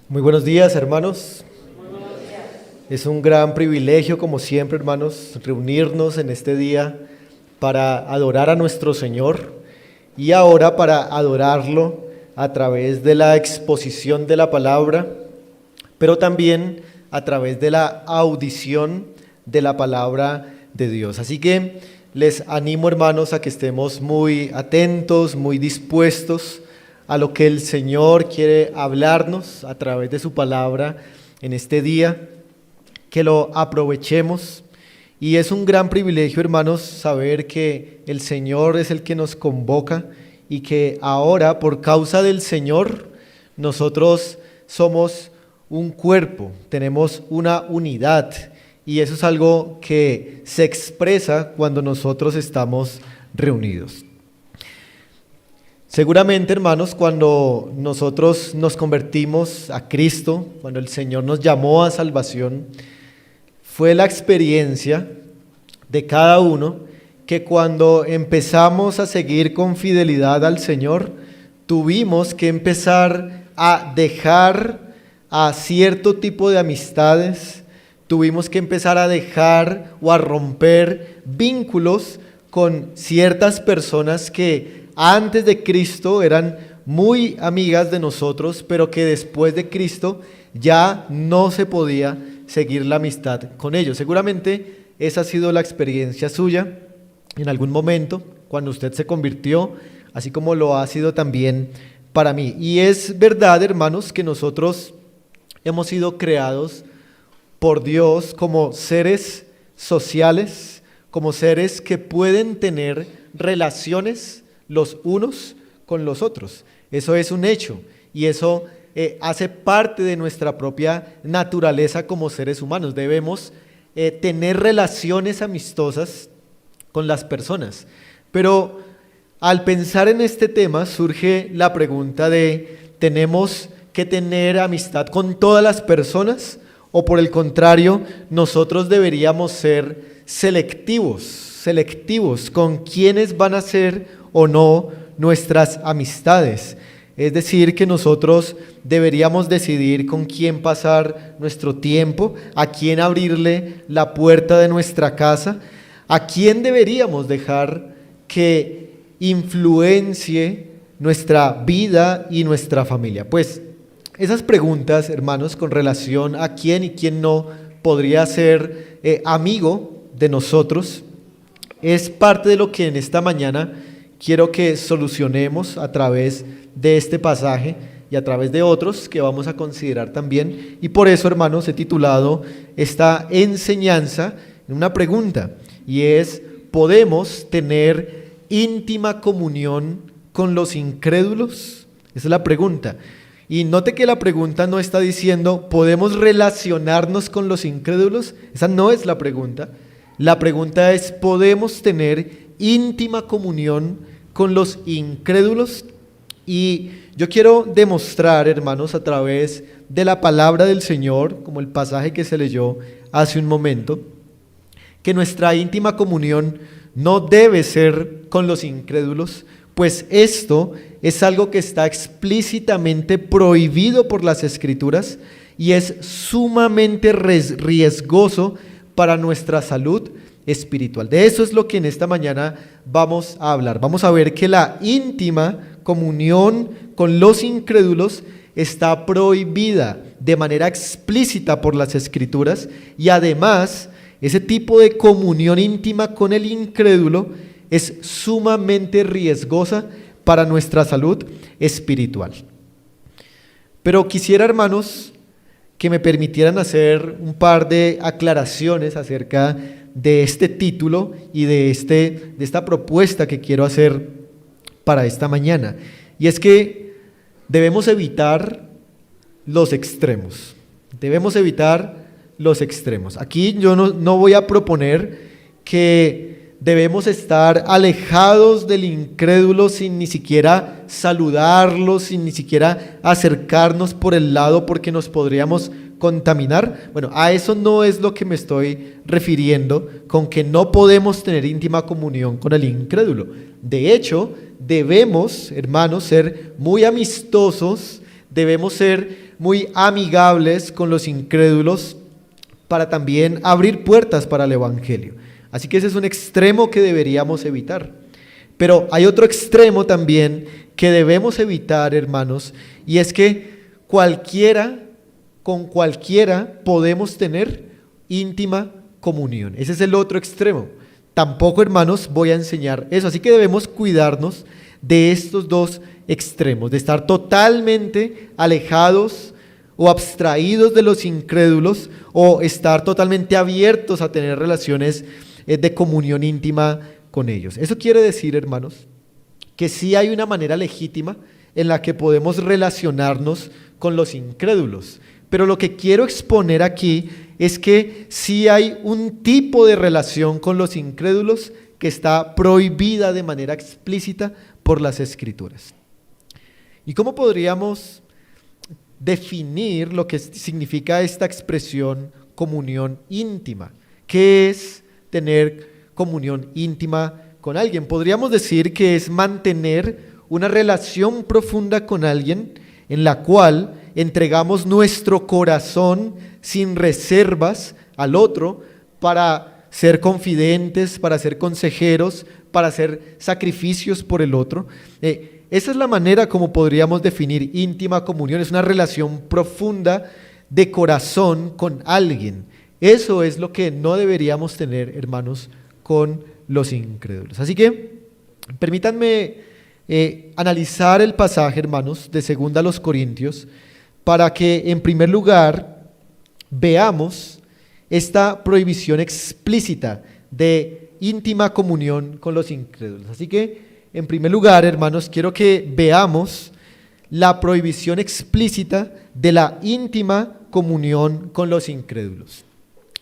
Muy buenos días, hermanos. Es un gran privilegio, como siempre, hermanos, reunirnos en este día para adorar a nuestro Señor y ahora para adorarlo a través de la exposición de la palabra, pero también a través de la audición de la palabra de Dios. Así que les animo, hermanos, a que estemos muy atentos, muy dispuestos a lo que el Señor quiere hablarnos a través de su palabra en este día, que lo aprovechemos. Y es un gran privilegio, hermanos, saber que el Señor es el que nos convoca y que ahora, por causa del Señor, nosotros somos un cuerpo, tenemos una unidad, y eso es algo que se expresa cuando nosotros estamos reunidos. Seguramente, hermanos, cuando nosotros nos convertimos a Cristo, cuando el Señor nos llamó a salvación, fue la experiencia de cada uno que cuando empezamos a seguir con fidelidad al Señor, tuvimos que empezar a dejar a cierto tipo de amistades, tuvimos que empezar a dejar o a romper vínculos con ciertas personas que antes de Cristo eran muy amigas de nosotros, pero que después de Cristo ya no se podía seguir la amistad con ellos. Seguramente esa ha sido la experiencia suya en algún momento cuando usted se convirtió, así como lo ha sido también para mí. Y es verdad, hermanos, que nosotros hemos sido creados por Dios como seres sociales, como seres que pueden tener relaciones los unos con los otros. Eso es un hecho y eso hace parte de nuestra propia naturaleza como seres humanos. Debemos tener relaciones amistosas con las personas. Pero al pensar en este tema surge la pregunta de: ¿tenemos que tener amistad con todas las personas? ¿O por el contrario, nosotros deberíamos ser selectivos con quiénes van a ser o no nuestras amistades? Es decir, que nosotros deberíamos decidir con quién pasar nuestro tiempo, a quién abrirle la puerta de nuestra casa, a quién deberíamos dejar que influencie nuestra vida y nuestra familia. Pues esas preguntas, hermanos, con relación a quién y quién no podría ser amigo de nosotros, es parte de lo que en esta mañana quiero que solucionemos a través de este pasaje y a través de otros que vamos a considerar también. Y por eso, hermanos, he titulado esta enseñanza en una pregunta, y es: ¿podemos tener íntima comunión con los incrédulos? Esa es la pregunta. Y note que la pregunta no está diciendo ¿podemos relacionarnos con los incrédulos? Esa no es la pregunta. La pregunta es: ¿podemos tener íntima comunión con los incrédulos? Y yo quiero demostrar, hermanos, a través de la palabra del Señor, como el pasaje que se leyó hace un momento, que nuestra íntima comunión no debe ser con los incrédulos, pues esto es algo que está explícitamente prohibido por las Escrituras y es sumamente riesgoso para nuestra salud espiritual. De eso es lo que en esta mañana vamos a hablar. Vamos a ver que la íntima comunión con los incrédulos está prohibida de manera explícita por las Escrituras, y además ese tipo de comunión íntima con el incrédulo es sumamente riesgosa para nuestra salud espiritual. Pero quisiera, hermanos, que me permitieran hacer un par de aclaraciones acerca de este título y de esta propuesta que quiero hacer para esta mañana. Y es que debemos evitar los extremos. Debemos evitar los extremos. Aquí yo no voy a proponer que debemos estar alejados del incrédulo sin ni siquiera saludarlo, sin ni siquiera acercarnos por el lado porque nos podríamos contaminar. Bueno, a eso no es lo que me estoy refiriendo con que no podemos tener íntima comunión con el incrédulo. De hecho, debemos, hermanos, ser muy amistosos, debemos ser muy amigables con los incrédulos para también abrir puertas para el Evangelio. Así que ese es un extremo que deberíamos evitar. Pero hay otro extremo también que debemos evitar, hermanos, y es que con cualquiera podemos tener íntima comunión. Ese es el otro extremo. Tampoco, hermanos, voy a enseñar eso. Así que debemos cuidarnos de estos dos extremos, de estar totalmente alejados o abstraídos de los incrédulos o estar totalmente abiertos a tener relaciones de comunión íntima con ellos. Eso quiere decir, hermanos, que sí hay una manera legítima en la que podemos relacionarnos con los incrédulos. Pero lo que quiero exponer aquí es que sí hay un tipo de relación con los incrédulos que está prohibida de manera explícita por las Escrituras. ¿Y cómo podríamos definir lo que significa esta expresión comunión íntima? ¿Qué es tener comunión íntima con alguien? Podríamos decir que es mantener una relación profunda con alguien en la cual entregamos nuestro corazón sin reservas al otro para ser confidentes, para ser consejeros, para hacer sacrificios por el otro. Esa es la manera como podríamos definir íntima comunión. Es una relación profunda de corazón con alguien. Eso es lo que no deberíamos tener, hermanos, con los incrédulos. Así que permítanme analizar el pasaje, hermanos, de 2 Corintios, para que en primer lugar veamos esta prohibición explícita de íntima comunión con los incrédulos. Así que en primer lugar, hermanos, quiero que veamos la prohibición explícita de la íntima comunión con los incrédulos.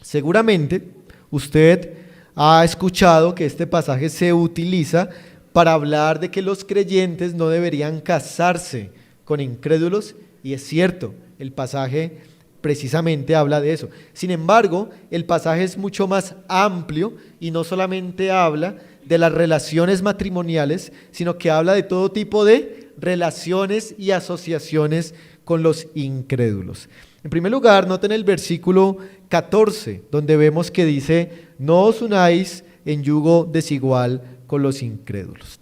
Seguramente usted ha escuchado que este pasaje se utiliza para hablar de que los creyentes no deberían casarse con incrédulos, y es cierto, el pasaje precisamente habla de eso. Sin embargo, el pasaje es mucho más amplio y no solamente habla de las relaciones matrimoniales, sino que habla de todo tipo de relaciones y asociaciones con los incrédulos. En primer lugar, noten el versículo 14, donde vemos que dice: no os unáis en yugo desigual con los incrédulos.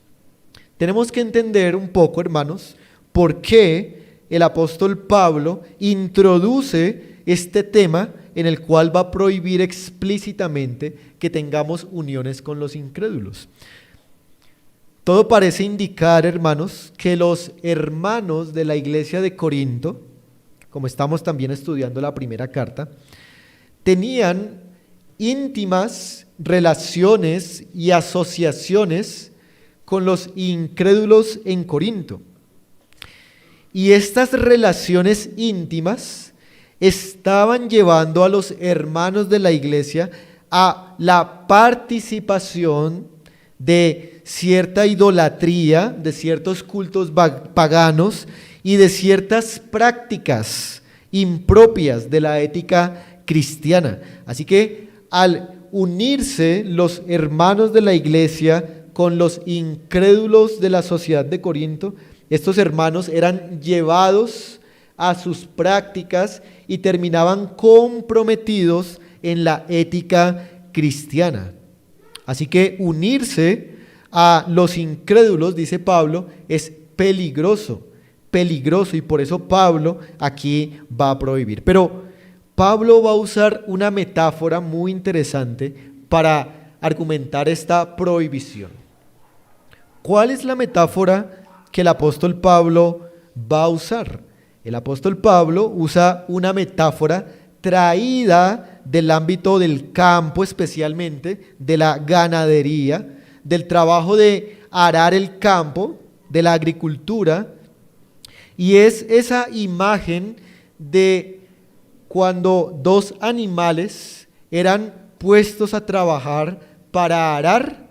Tenemos que entender un poco, hermanos, por qué el apóstol Pablo introduce este tema en el cual va a prohibir explícitamente que tengamos uniones con los incrédulos. Todo parece indicar, hermanos, que los hermanos de la iglesia de Corinto, como estamos también estudiando la primera carta, tenían íntimas relaciones y asociaciones con los incrédulos en Corinto. Y estas relaciones íntimas estaban llevando a los hermanos de la iglesia a la participación de cierta idolatría, de ciertos cultos paganos y de ciertas prácticas impropias de la ética cristiana. Así que al unirse los hermanos de la iglesia con los incrédulos de la sociedad de Corinto, estos hermanos eran llevados a sus prácticas y terminaban comprometidos en la ética cristiana. Así que unirse a los incrédulos, dice Pablo, es peligroso, y por eso Pablo aquí va a prohibir. Pero Pablo va a usar una metáfora muy interesante para argumentar esta prohibición. ¿Cuál es la metáfora que el apóstol Pablo va a usar? El apóstol Pablo usa una metáfora traída del ámbito del campo, especialmente de la ganadería, del trabajo de arar el campo, de la agricultura, y es esa imagen de cuando dos animales eran puestos a trabajar para arar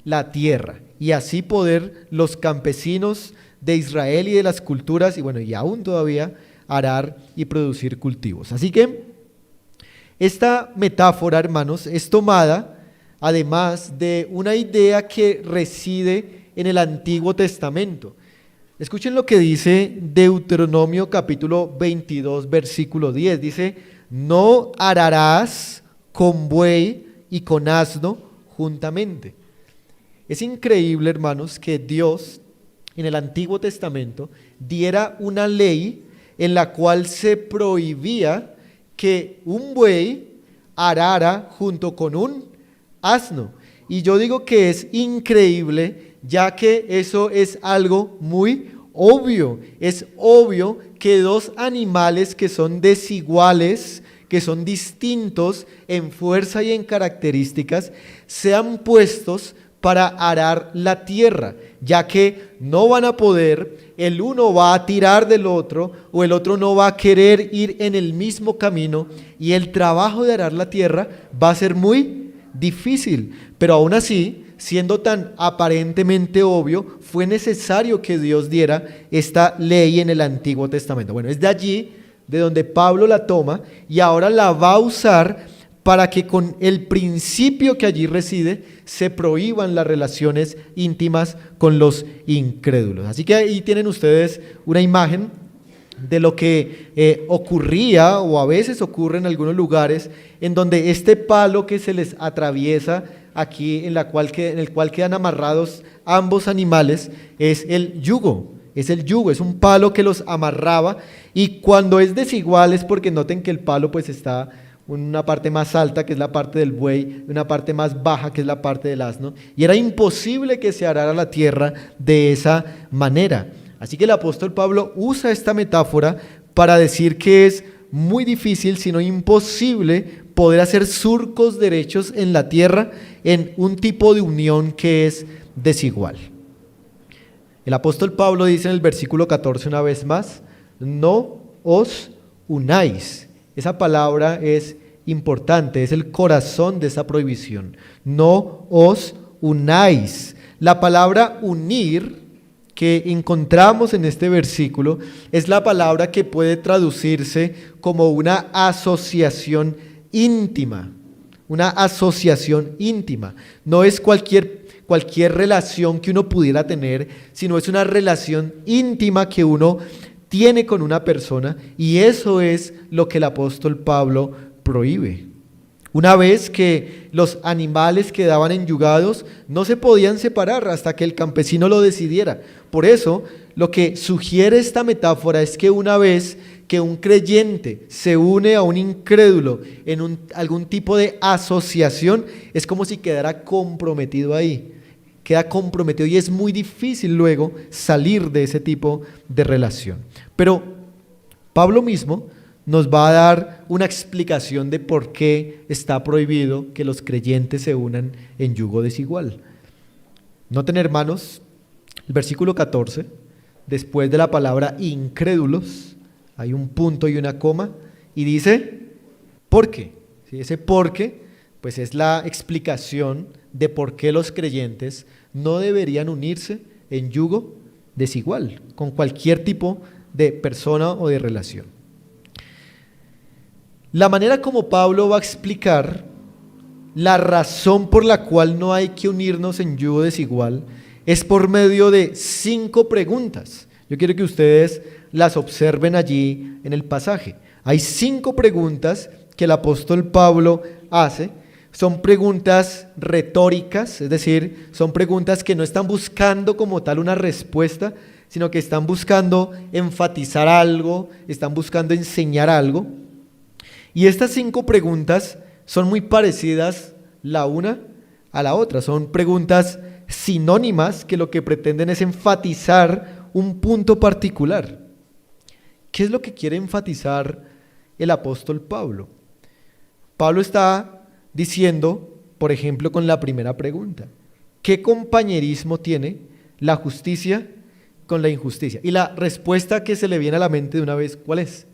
la tierra y así poder los campesinos de Israel y de las culturas, y aún todavía, arar y producir cultivos. Así que esta metáfora, hermanos, es tomada además de una idea que reside en el Antiguo Testamento. Escuchen lo que dice Deuteronomio capítulo 22, versículo 10. Dice, no ararás con buey y con asno juntamente. Es increíble, hermanos, que Dios en el Antiguo Testamento diera una ley en la cual se prohibía que un buey arara junto con un asno. Y yo digo que es increíble, ya que eso es algo muy obvio. Es obvio que dos animales que son desiguales, que son distintos en fuerza y en características, sean puestos para arar la tierra, ya que no van a poder, el uno va a tirar del otro o el otro no va a querer ir en el mismo camino y el trabajo de arar la tierra va a ser muy difícil, pero aún así, siendo tan aparentemente obvio, fue necesario que Dios diera esta ley en el Antiguo Testamento. Bueno, es de allí de donde Pablo la toma y ahora la va a usar para que con el principio que allí reside se prohíban las relaciones íntimas con los incrédulos. Así que ahí tienen ustedes una imagen de lo que ocurría o a veces ocurre en algunos lugares en donde este palo que se les atraviesa aquí en el cual quedan amarrados ambos animales es el yugo. Es el yugo, es un palo que los amarraba y cuando es desigual es porque noten que el palo pues está una parte más alta que es la parte del buey, una parte más baja que es la parte del asno y era imposible que se arara la tierra de esa manera. Así que el apóstol Pablo usa esta metáfora para decir que es muy difícil, si no imposible, poder hacer surcos derechos en la tierra en un tipo de unión que es desigual. El apóstol Pablo dice en el versículo 14 una vez más, no os unáis. Esa palabra es importante, es el corazón de esa prohibición. No os unáis. La palabra unir que encontramos en este versículo es la palabra que puede traducirse como una asociación íntima. Una asociación íntima. No es cualquier relación que uno pudiera tener, sino es una relación íntima que uno tiene con una persona y eso es lo que el apóstol Pablo prohíbe. Una vez que los animales quedaban enyugados, no se podían separar hasta que el campesino lo decidiera. Por eso, lo que sugiere esta metáfora es que una vez que un creyente se une a un incrédulo en algún tipo de asociación, es como si quedara comprometido ahí. Queda comprometido y es muy difícil luego salir de ese tipo de relación. Pero Pablo mismo nos va a dar una explicación de por qué está prohibido que los creyentes se unan en yugo desigual. Noten, hermanos, el versículo 14, después de la palabra incrédulos, hay un punto y una coma, y dice, ¿por qué? ¿Sí? Ese por qué, pues es la explicación de por qué los creyentes no deberían unirse en yugo desigual, con cualquier tipo de persona o de relación. La manera como Pablo va a explicar la razón por la cual no hay que unirnos en yugo desigual es por medio de 5 preguntas. Yo quiero que ustedes las observen allí en el pasaje. Hay 5 preguntas que el apóstol Pablo hace. Son preguntas retóricas, es decir, son preguntas que no están buscando como tal una respuesta, sino que están buscando enfatizar algo, están buscando enseñar algo. Y estas 5 preguntas son muy parecidas la una a la otra. Son preguntas sinónimas que lo que pretenden es enfatizar un punto particular. ¿Qué es lo que quiere enfatizar el apóstol Pablo? Pablo está diciendo, por ejemplo, con la primera pregunta, ¿qué compañerismo tiene la justicia con la injusticia? Y la respuesta que se le viene a la mente de una vez, ¿cuál es?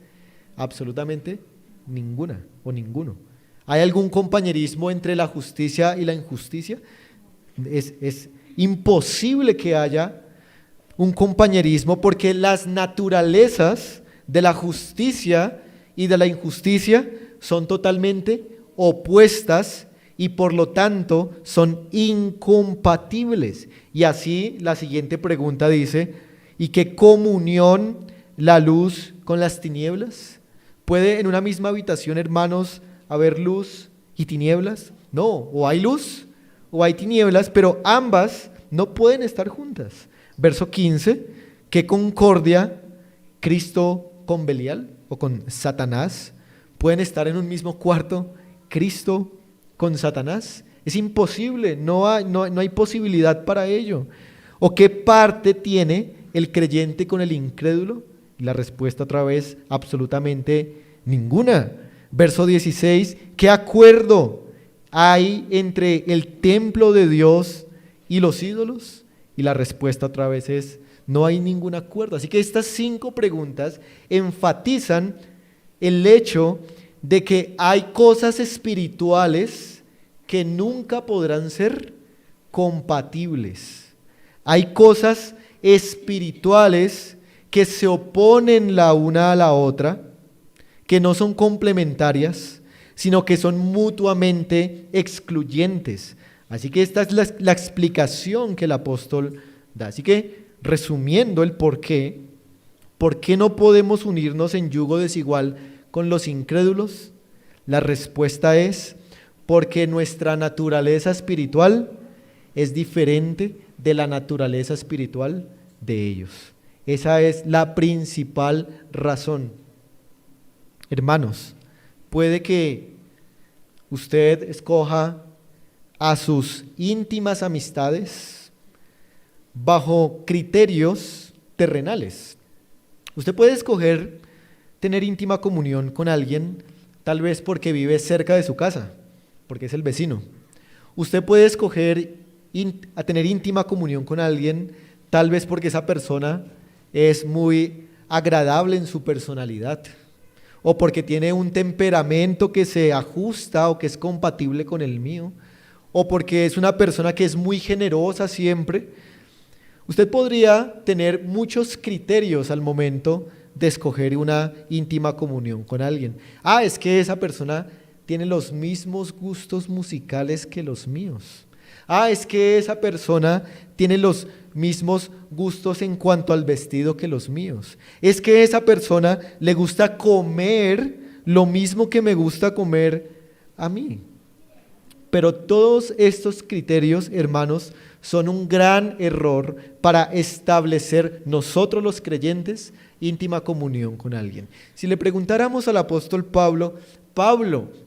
Absolutamente ninguna o ninguno. ¿Hay algún compañerismo entre la justicia y la injusticia? Es imposible que haya un compañerismo porque las naturalezas de la justicia y de la injusticia son totalmente opuestas y por lo tanto son incompatibles. Y así la siguiente pregunta dice, ¿Y qué comunión la luz con las tinieblas? ¿Puede en una misma habitación, hermanos, haber luz y tinieblas? No, o hay luz o hay tinieblas, pero ambas no pueden estar juntas. Verso 15, ¿qué concordia Cristo con Belial o con Satanás? ¿Pueden estar en un mismo cuarto Cristo con Satanás? Es imposible, no hay posibilidad para ello. ¿O qué parte tiene el creyente con el incrédulo? Y la respuesta otra vez, absolutamente ninguna. Verso 16, ¿qué acuerdo hay entre el templo de Dios y los ídolos? Y la respuesta otra vez es, no hay ningún acuerdo. Así que estas 5 preguntas enfatizan el hecho de que hay cosas espirituales que nunca podrán ser compatibles. Hay cosas espirituales que se oponen la una a la otra, que no son complementarias, sino que son mutuamente excluyentes. Así que esta es la explicación que el apóstol da. Así que, resumiendo el ¿por qué no podemos unirnos en yugo desigual con los incrédulos? La respuesta es porque nuestra naturaleza espiritual es diferente de la naturaleza espiritual de ellos. Esa es la principal razón. Hermanos, puede que usted escoja a sus íntimas amistades bajo criterios terrenales. Usted puede escoger tener íntima comunión con alguien, tal vez porque vive cerca de su casa, porque es el vecino. Usted puede escoger a tener íntima comunión con alguien, tal vez porque esa persona es muy agradable en su personalidad, o porque tiene un temperamento que se ajusta o que es compatible con el mío, o porque es una persona que es muy generosa siempre. Usted podría tener muchos criterios al momento de escoger una íntima comunión con alguien. Es que esa persona tiene los mismos gustos musicales que los míos. Es que esa persona tiene los mismos gustos en cuanto al vestido que los míos. Es que esa persona le gusta comer lo mismo que me gusta comer a mí. Pero todos estos criterios, hermanos, son un gran error para establecer nosotros los creyentes íntima comunión con alguien. Si le preguntáramos al apóstol Pablo,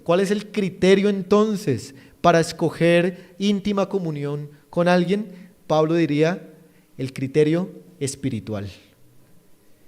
¿cuál es el criterio entonces para escoger íntima comunión con alguien? Pablo diría, el criterio espiritual.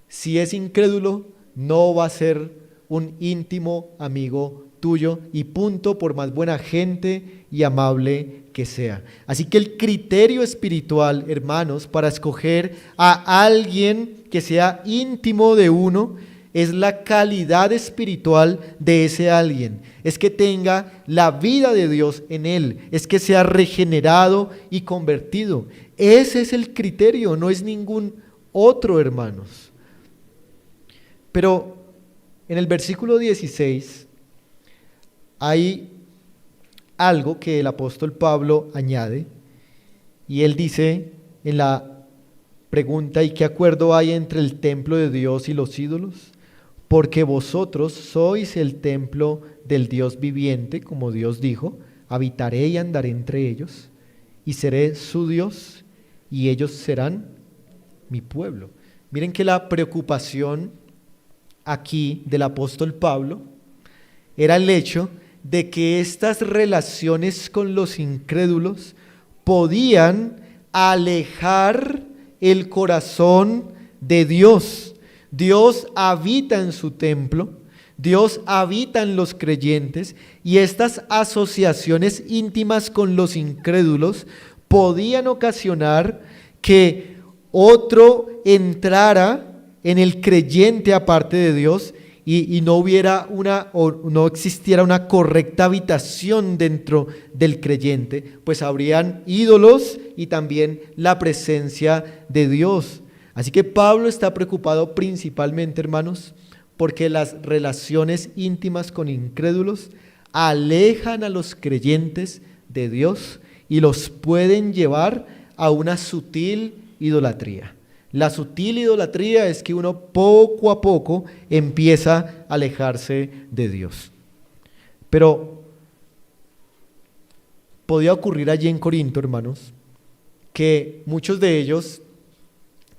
Si es incrédulo, no va a ser un íntimo amigo tuyo y punto, por más buena gente y amable que sea. Así que el criterio espiritual, hermanos, para escoger a alguien que sea íntimo de uno, es la calidad espiritual de ese alguien, es que tenga la vida de Dios en él, es que sea regenerado y convertido. Ese es el criterio, no es ningún otro, hermanos. Pero en el versículo 16 hay algo que el apóstol Pablo añade, y él dice en la pregunta, ¿y qué acuerdo hay entre el templo de Dios y los ídolos? Porque vosotros sois el templo del Dios viviente, como Dios dijo, habitaré y andaré entre ellos, y seré su Dios, y ellos serán mi pueblo. Miren que la preocupación aquí del apóstol Pablo era el hecho de que estas relaciones con los incrédulos podían alejar el corazón de Dios. Dios habita en su templo, Dios habita en los creyentes, y estas asociaciones íntimas con los incrédulos podían ocasionar que otro entrara en el creyente aparte de Dios y no existiera una correcta habitación dentro del creyente, pues habrían ídolos y también la presencia de Dios. Así que Pablo está preocupado principalmente, hermanos, porque las relaciones íntimas con incrédulos alejan a los creyentes de Dios y los pueden llevar a una sutil idolatría. La sutil idolatría es que uno poco a poco empieza a alejarse de Dios. Pero podía ocurrir allí en Corinto, hermanos, que muchos de ellos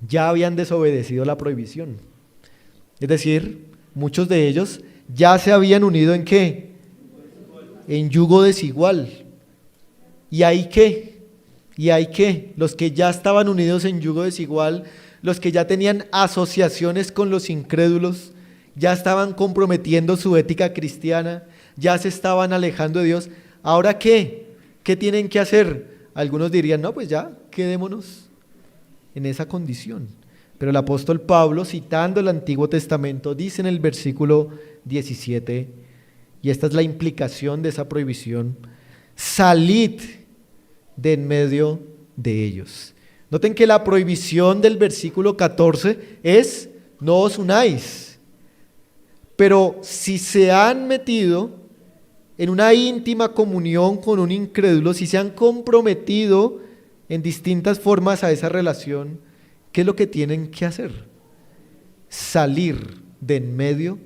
ya habían desobedecido la prohibición. Es decir, muchos de ellos ya se habían unido ¿en qué? En yugo desigual. ¿Y hay qué? ¿Y hay qué? Los que ya estaban unidos en yugo desigual, los que ya tenían asociaciones con los incrédulos, ya estaban comprometiendo su ética cristiana, ya se estaban alejando de Dios. ¿Ahora qué? ¿Qué tienen que hacer? Algunos dirían, no, pues ya, quedémonos en esa condición. Pero el apóstol Pablo, citando el Antiguo Testamento, dice en el versículo 17, y esta es la implicación de esa prohibición: salid de en medio de ellos. Noten que la prohibición del versículo 14 es: no os unáis. Pero si se han metido en una íntima comunión con un incrédulo, si se han comprometido en distintas formas a esa relación, ¿qué es lo que tienen que hacer? Salir de en medio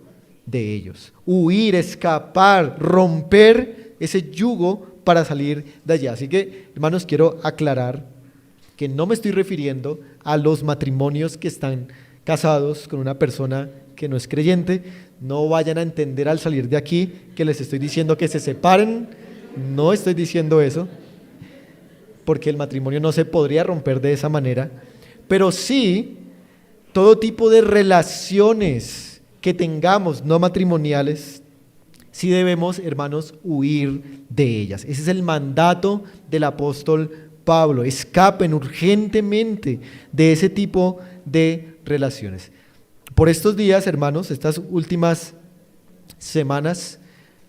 de ellos, huir, escapar, romper ese yugo para salir de allá. Así que, hermanos, quiero aclarar que no me estoy refiriendo a los matrimonios que están casados con una persona que no es creyente. No vayan a entender al salir de aquí que les estoy diciendo que se separen. No estoy diciendo eso, porque el matrimonio no se podría romper de esa manera. Pero sí, todo tipo de relaciones que tengamos no matrimoniales, sí debemos, hermanos, huir de ellas. Ese es el mandato del apóstol Pablo: escapen urgentemente de ese tipo de relaciones. Por estos días, hermanos, estas últimas semanas,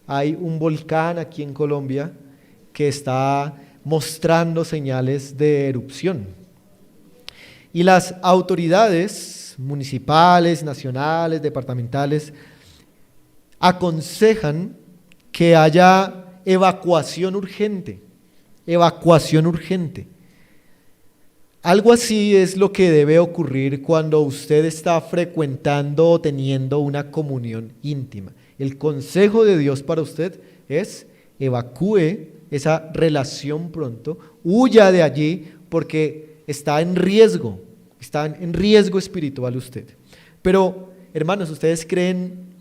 hay un volcán aquí en Colombia que está mostrando señales de erupción. Y las autoridades municipales, nacionales, departamentales, aconsejan que haya evacuación urgente. Evacuación urgente. Algo así es lo que debe ocurrir cuando usted está frecuentando o teniendo una comunión íntima. El consejo de Dios para usted es: evacúe esa relación pronto, huya de allí, porque está en riesgo espiritual usted. Pero, hermanos, ¿ustedes creen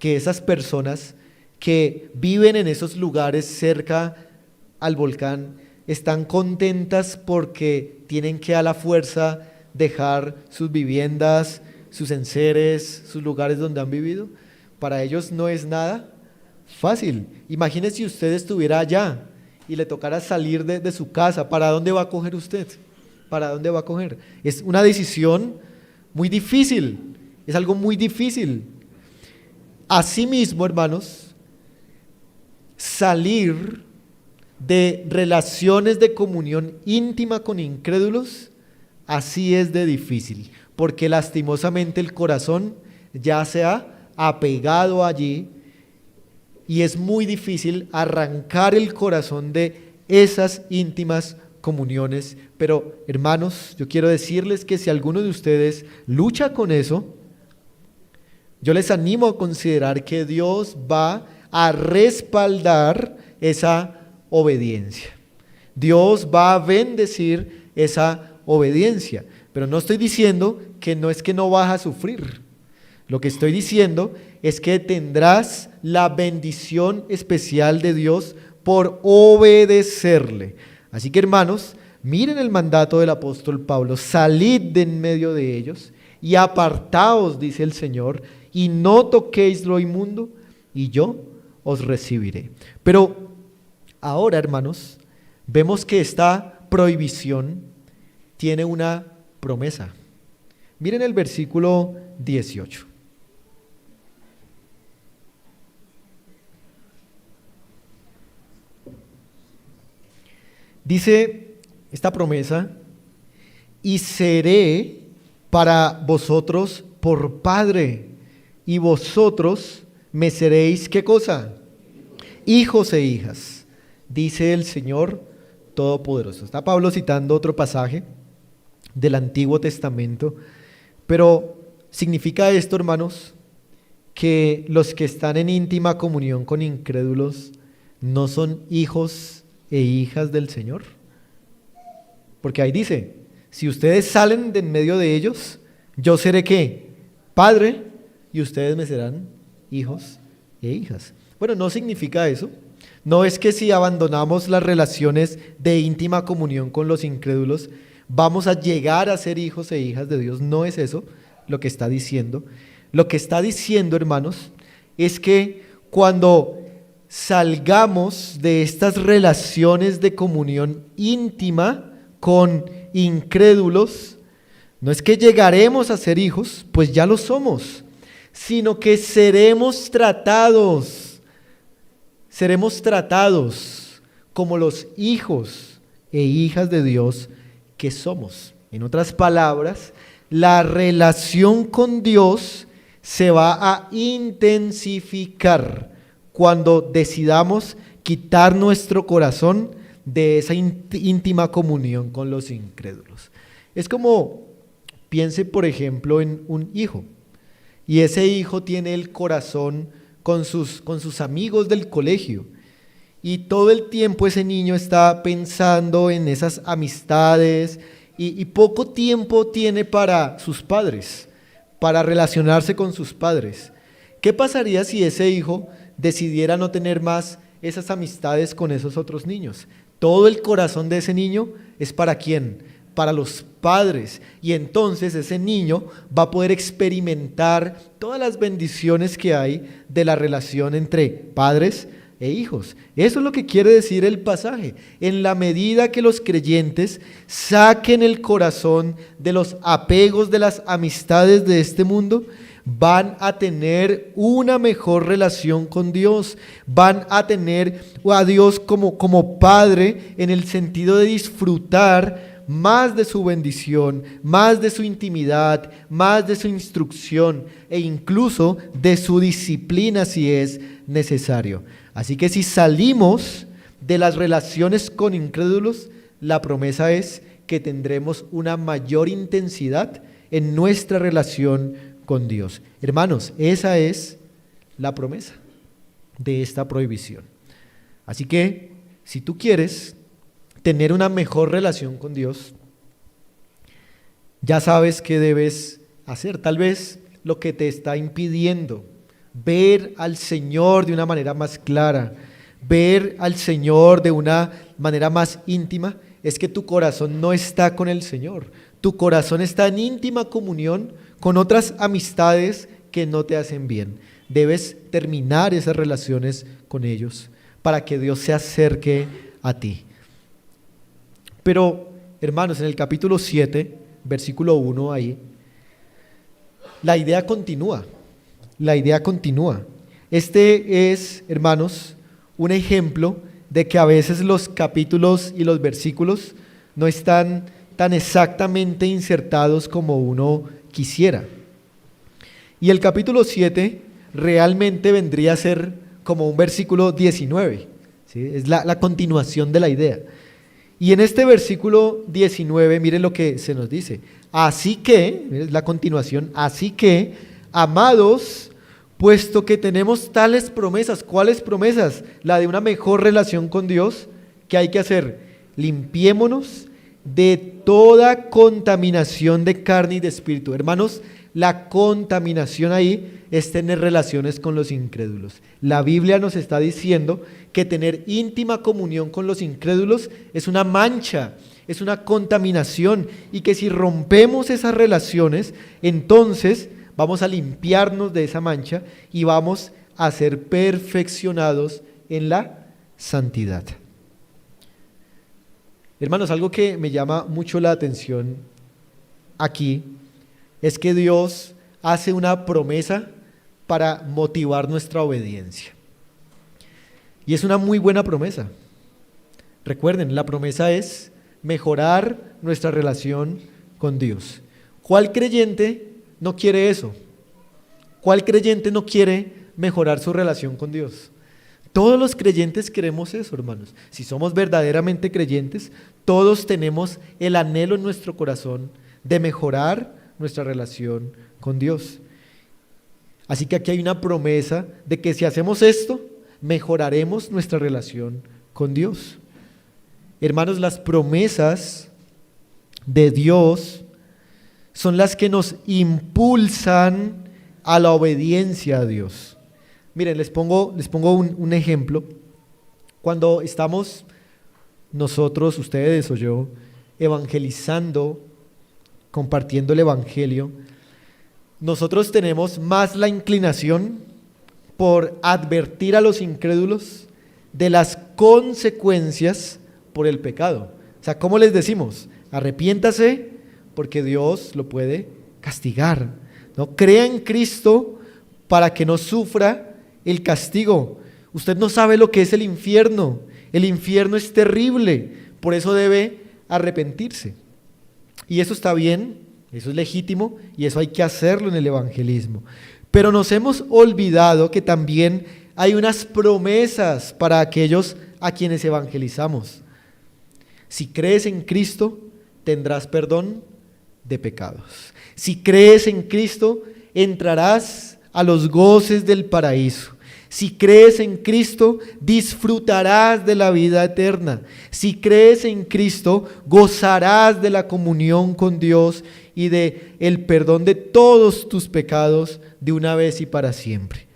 que esas personas que viven en esos lugares cerca al volcán están contentas porque tienen que a la fuerza dejar sus viviendas, sus enseres, sus lugares donde han vivido? Para ellos no es nada fácil. Imagínese si usted estuviera allá y le tocara salir de su casa. ¿Para dónde va a coger usted? ¿Para dónde va a coger? Es una decisión muy difícil, es algo muy difícil. Asimismo, hermanos, salir de relaciones de comunión íntima con incrédulos, así es de difícil, porque lastimosamente el corazón ya se ha apegado allí y es muy difícil arrancar el corazón de esas íntimas comuniones. Pero, hermanos, yo quiero decirles que si alguno de ustedes lucha con eso, yo les animo a considerar que Dios va a respaldar esa obediencia. Dios va a bendecir esa obediencia. Pero no estoy diciendo que no vas a sufrir. Lo que estoy diciendo es que tendrás la bendición especial de Dios por obedecerle. Así que, hermanos, miren el mandato del apóstol Pablo: salid de en medio de ellos y apartaos, dice el Señor, y no toquéis lo inmundo, y yo os recibiré. Pero ahora, hermanos, vemos que esta prohibición tiene una promesa. Miren el versículo 18. Dice esta promesa: y seré para vosotros por padre, y vosotros me seréis, ¿qué cosa? Hijos e hijas, dice el Señor Todopoderoso. Está Pablo citando otro pasaje, del Antiguo Testamento. Pero ¿significa esto, hermanos, que los que están en íntima comunión con incrédulos no son hijos e hijas del Señor? Porque ahí dice, si ustedes salen de en medio de ellos, yo seré ¿qué? Padre, y ustedes me serán hijos e hijas. Bueno, no significa eso. No es que si abandonamos las relaciones de íntima comunión con los incrédulos, vamos a llegar a ser hijos e hijas de Dios. No es eso lo que está diciendo. Lo que está diciendo, hermanos, es que cuando salgamos de estas relaciones de comunión íntima con incrédulos, no es que llegaremos a ser hijos, pues ya lo somos, sino que seremos tratados como los hijos e hijas de Dios que somos. En otras palabras, la relación con Dios se va a intensificar cuando decidamos quitar nuestro corazón de esa íntima comunión con los incrédulos. Es como, piense por ejemplo en un hijo, y ese hijo tiene el corazón con sus amigos del colegio, y todo el tiempo ese niño está pensando en esas amistades, y poco tiempo tiene para sus padres, para relacionarse con sus padres. ¿Qué pasaría si ese hijo decidiera no tener más esas amistades con esos otros niños? Todo el corazón de ese niño es ¿para quién? Para los padres. Y entonces ese niño va a poder experimentar todas las bendiciones que hay de la relación entre padres e hijos. Eso es lo que quiere decir el pasaje. En la medida que los creyentes saquen el corazón de los apegos de las amistades de este mundo, van a tener una mejor relación con Dios, van a tener a Dios como Padre en el sentido de disfrutar más de su bendición, más de su intimidad, más de su instrucción e incluso de su disciplina si es necesario. Así que si salimos de las relaciones con incrédulos, la promesa es que tendremos una mayor intensidad en nuestra relación con Dios. Hermanos, esa es la promesa de esta prohibición. Así que, si tú quieres tener una mejor relación con Dios, ya sabes qué debes hacer. Tal vez lo que te está impidiendo ver al Señor de una manera más clara, ver al Señor de una manera más íntima, es que tu corazón no está con el Señor. Tu corazón está en íntima comunión con otras amistades que no te hacen bien. Debes terminar esas relaciones con ellos para que Dios se acerque a ti. Pero, hermanos, en el capítulo 7, versículo 1 ahí, la idea continúa. Este es, hermanos, un ejemplo de que a veces los capítulos y los versículos no están tan exactamente insertados como uno quisiera. Y el capítulo 7 realmente vendría a ser como un versículo 19, ¿sí? Es la continuación de la idea. Y en este versículo 19, miren lo que se nos dice. Así que, es la continuación, así que, amados, puesto que tenemos tales promesas. ¿Cuáles promesas? La de una mejor relación con Dios. ¿Qué hay que hacer? Limpiémonos de toda contaminación de carne y de espíritu. Hermanos, la contaminación ahí es tener relaciones con los incrédulos. La Biblia nos está diciendo que tener íntima comunión con los incrédulos es una mancha, es una contaminación, y que si rompemos esas relaciones, entonces vamos a limpiarnos de esa mancha y vamos a ser perfeccionados en la santidad. Hermanos, algo que me llama mucho la atención aquí es que Dios hace una promesa para motivar nuestra obediencia. Y es una muy buena promesa. Recuerden, la promesa es mejorar nuestra relación con Dios. ¿Cuál creyente no quiere eso? ¿Cuál creyente no quiere mejorar su relación con Dios? Todos los creyentes queremos eso, hermanos. Si somos verdaderamente creyentes, todos tenemos el anhelo en nuestro corazón de mejorar nuestra relación con Dios. Así que aquí hay una promesa de que si hacemos esto, mejoraremos nuestra relación con Dios. Hermanos, las promesas de Dios son las que nos impulsan a la obediencia a Dios. Miren, les pongo un ejemplo. Cuando estamos nosotros, ustedes o yo, evangelizando, compartiendo el evangelio, nosotros tenemos más la inclinación por advertir a los incrédulos de las consecuencias por el pecado. O sea, ¿cómo les decimos? Arrepiéntase porque Dios lo puede castigar, ¿no? Crea en Cristo para que no sufra el castigo. Usted no sabe lo que es el infierno. El infierno es terrible, por eso debe arrepentirse. Y eso está bien, eso es legítimo y eso hay que hacerlo en el evangelismo. Pero nos hemos olvidado que también hay unas promesas para aquellos a quienes evangelizamos. Si crees en Cristo, tendrás perdón de pecados. Si crees en Cristo, entrarás a los goces del paraíso. Si crees en Cristo, disfrutarás de la vida eterna. Si crees en Cristo, gozarás de la comunión con Dios y de el perdón de todos tus pecados de una vez y para siempre.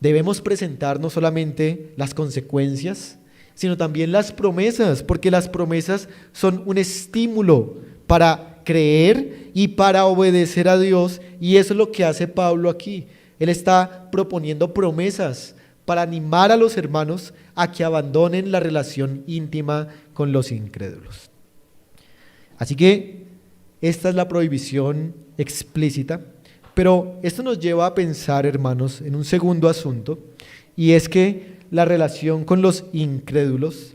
Debemos presentar no solamente las consecuencias, sino también las promesas, porque las promesas son un estímulo para creer y para obedecer a Dios, y eso es lo que hace Pablo aquí. Él está proponiendo promesas para animar a los hermanos a que abandonen la relación íntima con los incrédulos. Así que esta es la prohibición explícita, pero esto nos lleva a pensar, hermanos, en un segundo asunto, y es que la relación con los incrédulos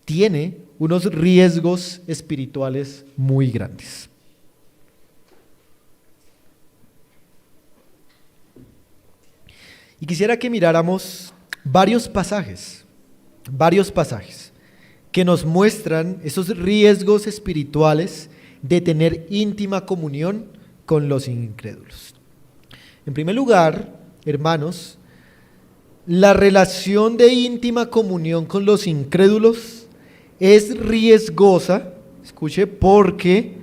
tiene unos riesgos espirituales muy grandes. Y quisiera que miráramos varios pasajes que nos muestran esos riesgos espirituales de tener íntima comunión con los incrédulos. En primer lugar, hermanos, la relación de íntima comunión con los incrédulos es riesgosa, escuche, porque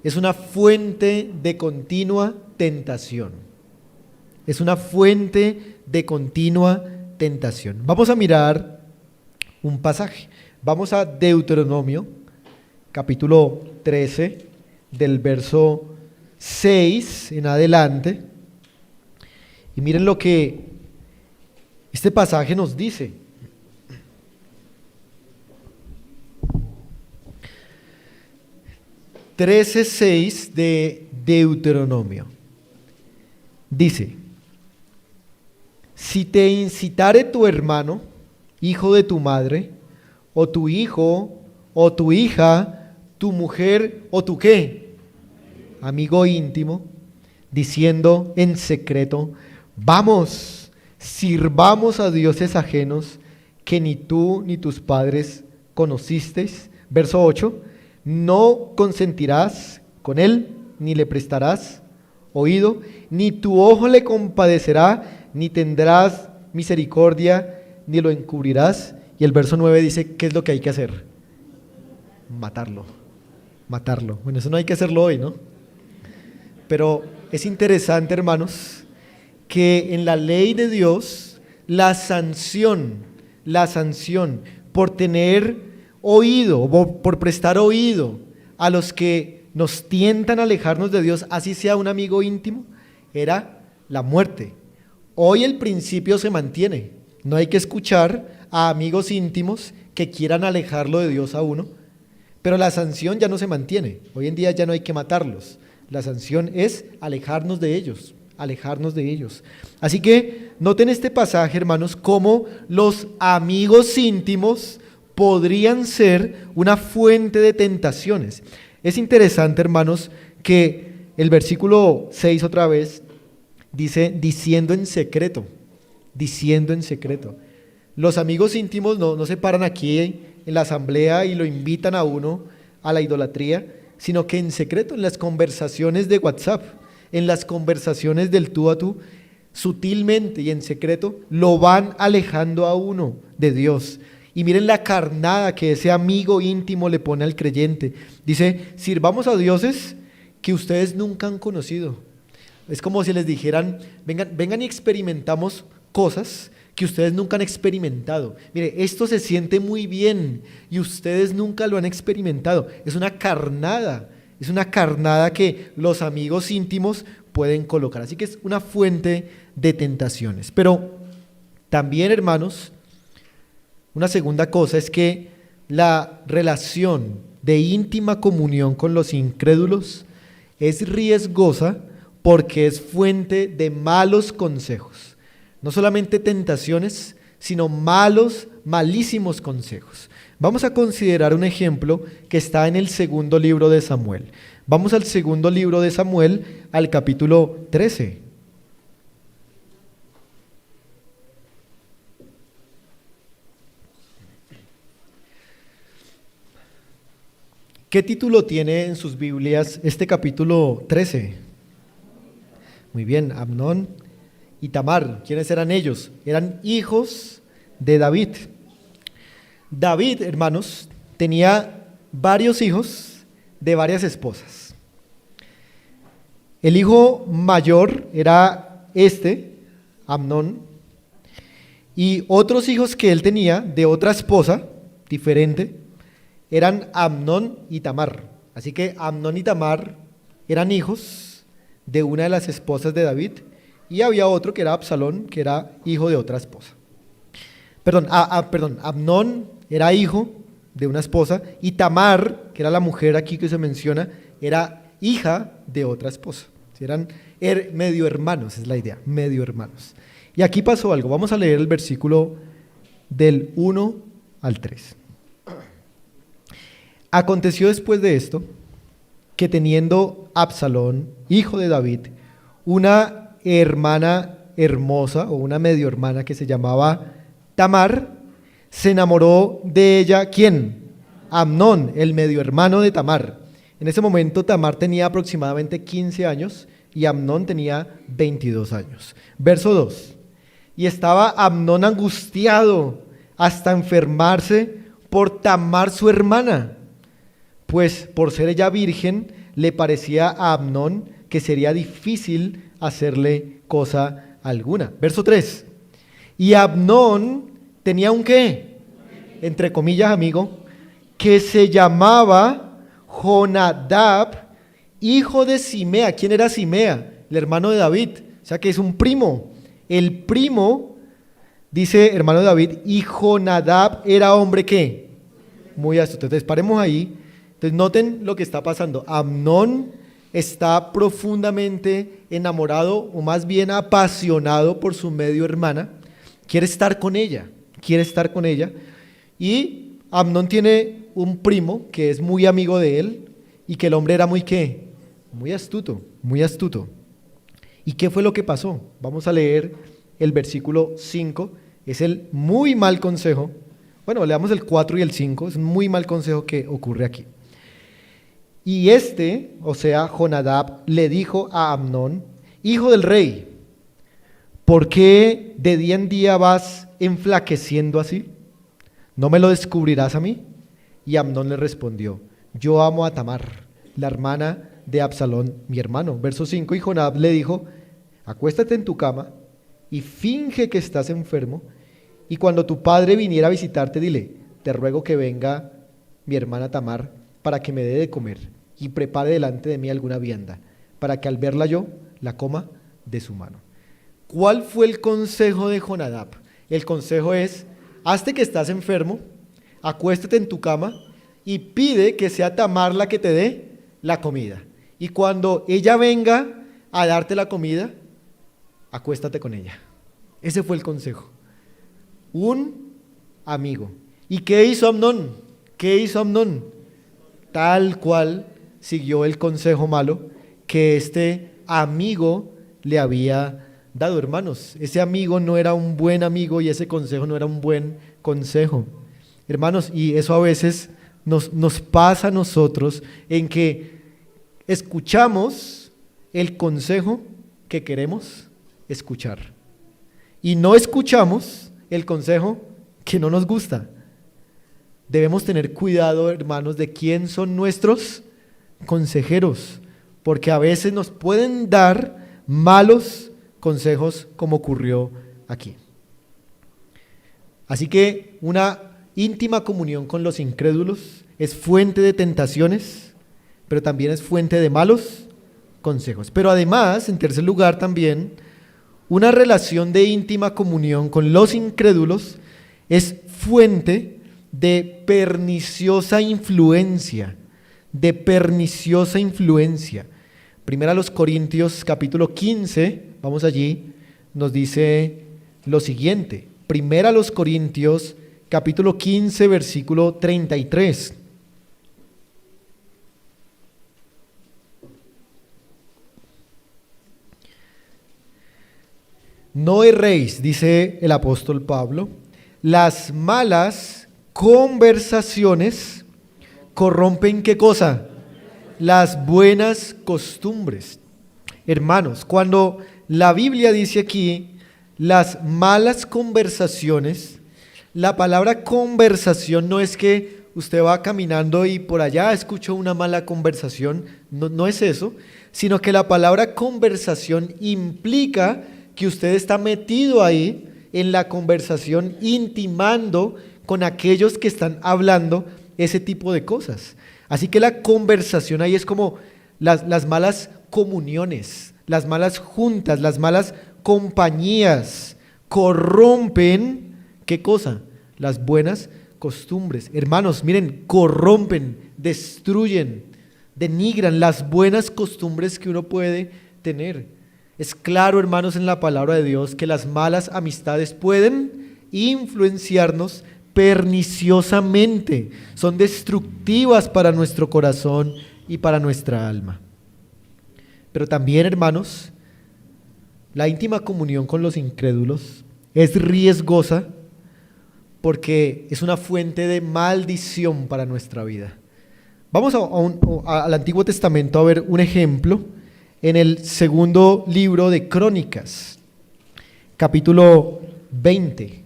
es una fuente de continua tentación. Es una fuente de continua tentación. Vamos a mirar un pasaje. Vamos a Deuteronomio, capítulo 13, del verso 6 en adelante. Y miren lo que este pasaje nos dice. Trece 6 de Deuteronomio. Dice: si te incitare tu hermano, hijo de tu madre, o tu hijo, o tu hija, tu mujer, o tu ¿qué? Amigo íntimo, diciendo en secreto: vamos, sirvamos a dioses ajenos que ni tú ni tus padres conocisteis. Verso 8, no consentirás con él, ni le prestarás oído, ni tu ojo le compadecerá, ni tendrás misericordia, ni lo encubrirás. Y el verso 9 dice, ¿qué es lo que hay que hacer? Matarlo. Bueno, eso no hay que hacerlo hoy, ¿no? Pero es interesante, hermanos, que en la ley de Dios, la sanción por tener oído, por prestar oído a los que nos tientan a alejarnos de Dios, así sea un amigo íntimo, era la muerte. Hoy el principio se mantiene. No hay que escuchar a amigos íntimos que quieran alejarlo de Dios a uno, pero la sanción ya no se mantiene. Hoy en día ya no hay que matarlos. La sanción es alejarnos de ellos. Así que noten este pasaje, hermanos, cómo los amigos íntimos podrían ser una fuente de tentaciones. Es interesante, hermanos, que el versículo 6 otra vez dice, diciendo en secreto. Los amigos íntimos no se paran aquí en la asamblea y lo invitan a uno a la idolatría, sino que en secreto, en las conversaciones de WhatsApp, en las conversaciones del tú a tú, sutilmente y en secreto, lo van alejando a uno de Dios. Y miren la carnada que ese amigo íntimo le pone al creyente. Dice, sirvamos a dioses que ustedes nunca han conocido. Es como si les dijeran, vengan y experimentamos cosas que ustedes nunca han experimentado. Mire, esto se siente muy bien y ustedes nunca lo han experimentado. Es una carnada que los amigos íntimos pueden colocar. Así que es una fuente de tentaciones. Pero también, hermanos, una segunda cosa es que la relación de íntima comunión con los incrédulos es riesgosa porque es fuente de malos consejos. No solamente tentaciones, sino malísimos consejos. Vamos a considerar un ejemplo que está en el segundo libro de Samuel. Vamos al segundo libro de Samuel, al capítulo 13. ¿Qué título tiene en sus Biblias este capítulo 13? Muy bien, Amnón y Tamar. ¿Quiénes eran ellos? Eran hijos de David. David, hermanos, tenía varios hijos de varias esposas. El hijo mayor era Amnón, y otros hijos que él tenía de otra esposa diferente eran Amnón y Tamar. Así que Amnón y Tamar eran hijos de una de las esposas de David, y había otro que era Absalón, que era hijo de otra esposa. Amnón era hijo de una esposa, y Tamar, que era la mujer aquí que se menciona, era hija de otra esposa. Eran medio hermanos, es la idea, medio hermanos. Y aquí pasó algo. Vamos a leer el versículo del 1 al 3. Aconteció después de esto que teniendo Absalón, hijo de David, una hermana hermosa o una medio hermana que se llamaba Tamar, se enamoró de ella, ¿quién? Amnón, el medio hermano de Tamar. En ese momento Tamar tenía aproximadamente 15 años y Amnón tenía 22 años. Verso 2. Y estaba Amnón angustiado hasta enfermarse por Tamar su hermana, pues por ser ella virgen le parecía a Amnón que sería difícil hacerle cosa alguna. Verso 3. Y Amnón tenía un ¿qué? Entre comillas, amigo, que se llamaba Jonadab, hijo de Simea. ¿Quién era Simea? El hermano de David. O sea que es un primo. El primo, dice hermano de David, y Jonadab era hombre ¿qué? Muy astuto. Entonces paremos ahí. Entonces noten lo que está pasando. Amnón está profundamente enamorado, o más bien apasionado por su medio hermana. Quiere estar con ella. Y Amnón tiene un primo que es muy amigo de él y que el hombre era muy ¿qué? Muy astuto. ¿Y qué fue lo que pasó? Vamos a leer el versículo 5. Es el muy mal consejo. Bueno, leamos el 4 y el 5. Es un muy mal consejo que ocurre aquí. Y o sea, Jonadab, le dijo a Amnón, hijo del rey, ¿por qué de día en día vas enflaqueciendo así? ¿No me lo descubrirás a mí? Y Amnón le respondió, yo amo a Tamar, la hermana de Absalón, mi hermano. Verso 5, y Jonadab le dijo, acuéstate en tu cama y finge que estás enfermo, y cuando tu padre viniera a visitarte, dile, te ruego que venga mi hermana Tamar para que me dé de comer y prepare delante de mí alguna vianda, para que al verla yo la coma de su mano. ¿Cuál fue el consejo de Jonadab? El consejo es, hazte que estás enfermo, acuéstate en tu cama y pide que sea Tamar la que te dé la comida. Y cuando ella venga a darte la comida, acuéstate con ella. Ese fue el consejo. Un amigo. ¿Y qué hizo Amnón? Tal cual siguió el consejo malo que este amigo le había dado, hermanos. Ese amigo no era un buen amigo y ese consejo no era un buen consejo. Hermanos, y eso a veces nos pasa a nosotros en que escuchamos el consejo que queremos escuchar y no escuchamos el consejo que no nos gusta. Debemos tener cuidado, hermanos, de quién son nuestros consejeros, porque a veces nos pueden dar malos consejos como ocurrió aquí. Así que una íntima comunión con los incrédulos es fuente de tentaciones, pero también es fuente de malos consejos. Pero además, en tercer lugar también, una relación de íntima comunión con los incrédulos es fuente de perniciosa influencia, Primera a los Corintios capítulo 15, vamos allí, nos dice lo siguiente. Primera a los Corintios capítulo 15, versículo 33. No erréis, dice el apóstol Pablo, las malas conversaciones corrompen ¿qué cosa? Las buenas costumbres. Hermanos, cuando la Biblia dice aquí las malas conversaciones, la palabra conversación no es que usted va caminando y por allá escuchó una mala conversación, no es eso, sino que la palabra conversación implica que usted está metido ahí en la conversación, intimando con aquellos que están hablando ese tipo de cosas. Así que la conversación ahí es como las malas comuniones, las malas juntas, las malas compañías corrompen, ¿qué cosa? Las buenas costumbres. Hermanos, miren, corrompen, destruyen, denigran las buenas costumbres que uno puede tener. Es claro, hermanos, en la palabra de Dios que las malas amistades pueden influenciarnos perniciosamente, son destructivas para nuestro corazón y para nuestra alma. Pero también, hermanos, la íntima comunión con los incrédulos es riesgosa porque es una fuente de maldición para nuestra vida. Vamos al Antiguo Testamento a ver un ejemplo en el segundo libro de Crónicas, capítulo 20.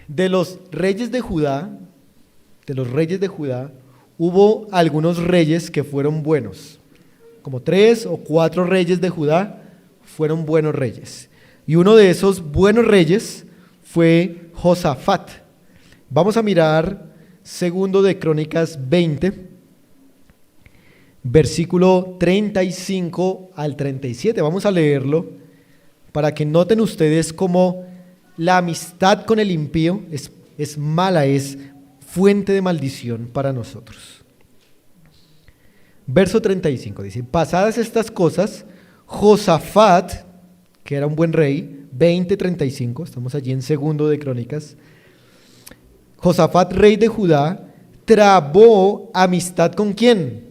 De los reyes de Judá, hubo algunos reyes que fueron buenos. Como 3 o 4 reyes de Judá fueron buenos reyes. Y uno de esos buenos reyes fue Josafat. Vamos a mirar segundo de Crónicas 20, versículo 35 al 37. Vamos a leerlo para que noten ustedes cómo la amistad con el impío es mala, es fuente de maldición para nosotros. Verso 35 dice: pasadas estas cosas, Josafat, que era un buen rey, 20:35, estamos allí en segundo de Crónicas, Josafat, rey de Judá, trabó amistad ¿con quién?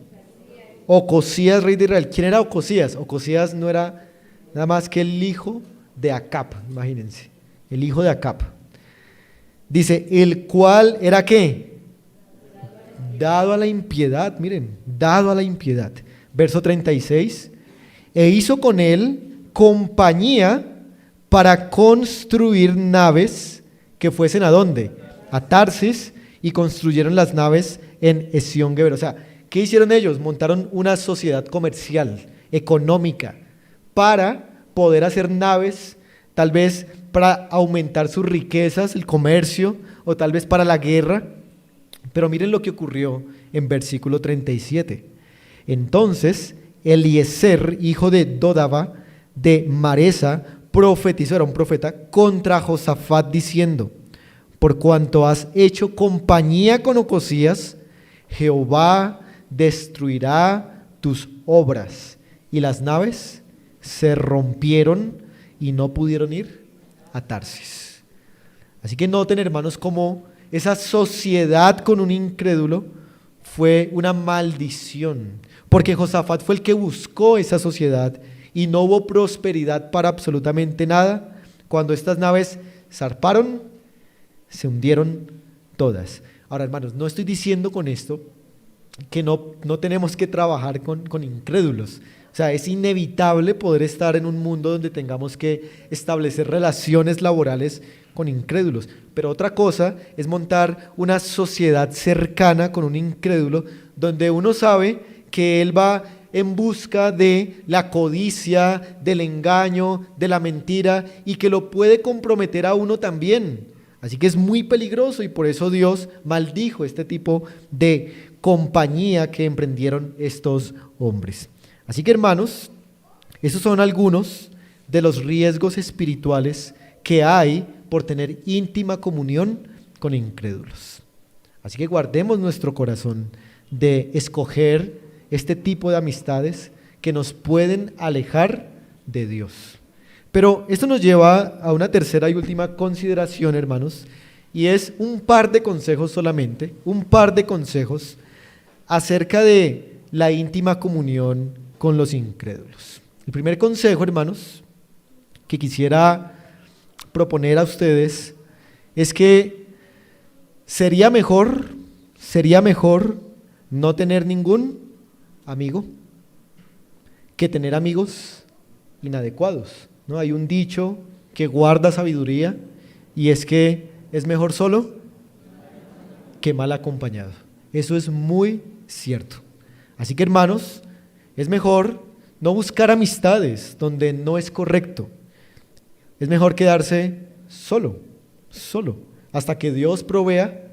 Ocosías, rey de Israel. ¿Quién era Ocosías? Ocosías no era nada más que el hijo de Acab, imagínense, el hijo de Acab. Dice, el cual era ¿qué? Dado a la impiedad, miren, dado a la impiedad. Verso 36, e hizo con él compañía para construir naves que fuesen ¿a dónde? A Tarsis, y construyeron las naves en Esión-Geber. O sea, ¿qué hicieron ellos? Montaron una sociedad comercial, económica, para poder hacer naves, tal vez para aumentar sus riquezas, el comercio, o tal vez para la guerra. Pero miren lo que ocurrió en versículo 37. Entonces, Eliezer, hijo de Dodava, de Maresa, profetizó, era un profeta, contra Josafat, diciendo, por cuanto has hecho compañía con Ocosías, Jehová destruirá tus obras. Y las naves se rompieron y no pudieron ir a Tarsis. Así que noten, hermanos, cómo esa sociedad con un incrédulo fue una maldición, porque Josafat fue el que buscó esa sociedad y no hubo prosperidad para absolutamente nada. Cuando estas naves zarparon, se hundieron todas. Ahora, hermanos, no estoy diciendo con esto que no tenemos que trabajar con incrédulos. O sea, es inevitable poder estar en un mundo donde tengamos que establecer relaciones laborales con incrédulos. Pero otra cosa es montar una sociedad cercana con un incrédulo donde uno sabe que él va en busca de la codicia, del engaño, de la mentira y que lo puede comprometer a uno también. Así que es muy peligroso y por eso Dios maldijo este tipo de compañía que emprendieron estos hombres. Así que, hermanos, esos son algunos de los riesgos espirituales que hay por tener íntima comunión con incrédulos. Así que guardemos nuestro corazón de escoger este tipo de amistades que nos pueden alejar de Dios. Pero esto nos lleva a una tercera y última consideración, hermanos, y es un par de consejos solamente, un par de consejos acerca de la íntima comunión con los incrédulos. El primer consejo, hermanos, que quisiera proponer a ustedes es que sería mejor no tener ningún amigo que tener amigos inadecuados, ¿no? Hay un dicho que guarda sabiduría y es que es mejor solo que mal acompañado. Eso es muy cierto. Así que, hermanos, es mejor no buscar amistades donde no es correcto. Es mejor quedarse solo, hasta que Dios provea